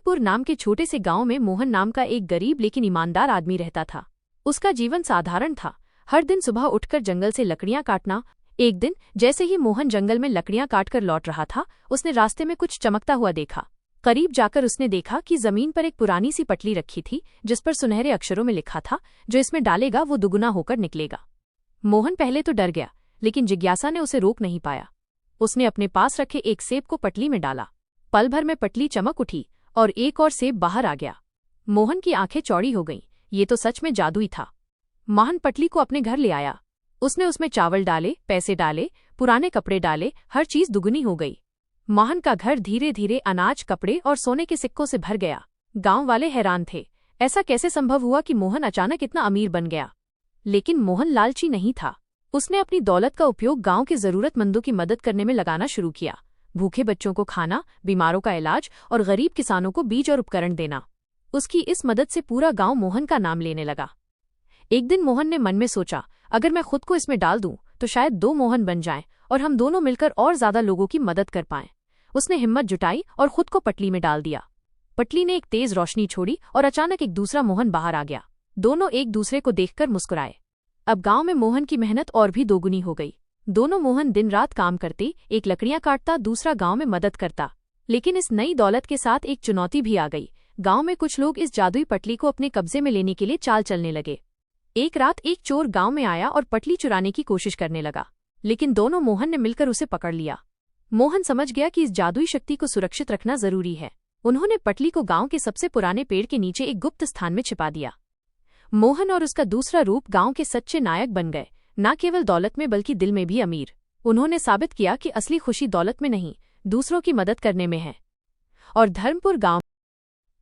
धर्मपुर नाम के छोटे से गांव में मोहन नाम का एक गरीब लेकिन ईमानदार आदमी रहता था। उसका जीवन साधारण था। हर दिन सुबह उठकर जंगल से लकड़ियां काटना। एक दिन जैसे ही मोहन जंगल में लकड़ियां काटकर लौट रहा था, उसने रास्ते में कुछ चमकता हुआ देखा। करीब जाकर उसने देखा कि जमीन पर एक पुरानी सी पटली रखी थी, जिस पर सुनहरे अक्षरों में लिखा था, जो इसमें डालेगा वो दुगुना होकर निकलेगा। मोहन पहले तो डर गया, लेकिन जिज्ञासा ने उसे रोक नहीं पाया। उसने अपने पास रखे एक सेब को पटली में डाला। पल भर में पटली चमक उठी और एक और सेब बाहर आ गया। मोहन की आंखें चौड़ी हो गईं। ये तो सच में जादुई था। मोहन पटली को अपने घर ले आया। उसने उसमें चावल डाले, पैसे डाले, पुराने कपड़े डाले, हर चीज दुगुनी हो गई। मोहन का घर धीरे धीरे अनाज, कपड़े और सोने के सिक्कों से भर गया। गांव वाले हैरान थे। ऐसा कैसे संभव हुआ कि मोहन अचानक इतना अमीर बन गया? लेकिन मोहन लालची नहीं था। उसने अपनी दौलत का उपयोग गांव के जरूरतमंदों की मदद करने में लगाना शुरू किया। भूखे बच्चों को खाना, बीमारों का इलाज और गरीब किसानों को बीज और उपकरण देना। उसकी इस मदद से पूरा गांव मोहन का नाम लेने लगा। एक दिन मोहन ने मन में सोचा, अगर मैं खुद को इसमें डाल दूं तो शायद 2 मोहन बन जाएं और हम दोनों मिलकर और ज्यादा लोगों की मदद कर पाएं। उसने हिम्मत जुटाई और खुद को पटली में डाल दिया। पटली ने एक तेज रोशनी छोड़ी और अचानक एक दूसरा मोहन बाहर आ गया। दोनों एक दूसरे को देखकर मुस्कुराए। अब गांव में मोहन की मेहनत और भी दोगुनी हो गई। दोनों मोहन दिन रात काम करते, एक लकड़ियां काटता, दूसरा गांव में मदद करता। लेकिन इस नई दौलत के साथ एक चुनौती भी आ गई। गांव में कुछ लोग इस जादुई पटली को अपने कब्जे में लेने के लिए चाल चलने लगे। एक रात एक चोर गांव में आया और पटली चुराने की कोशिश करने लगा, लेकिन दोनों मोहन ने मिलकर उसे पकड़ लिया। मोहन समझ गया कि इस जादुई शक्ति को सुरक्षित रखना जरूरी है। उन्होंने पटली को गांव के सबसे पुराने पेड़ के नीचे एक गुप्त स्थान में छिपा दिया। मोहन और उसका दूसरा रूप गांव के सच्चे नायक बन गए, न केवल दौलत में बल्कि दिल में भी अमीर। उन्होंने साबित किया कि असली खुशी दौलत में नहीं, दूसरों की मदद करने में है। और धर्मपुर गांव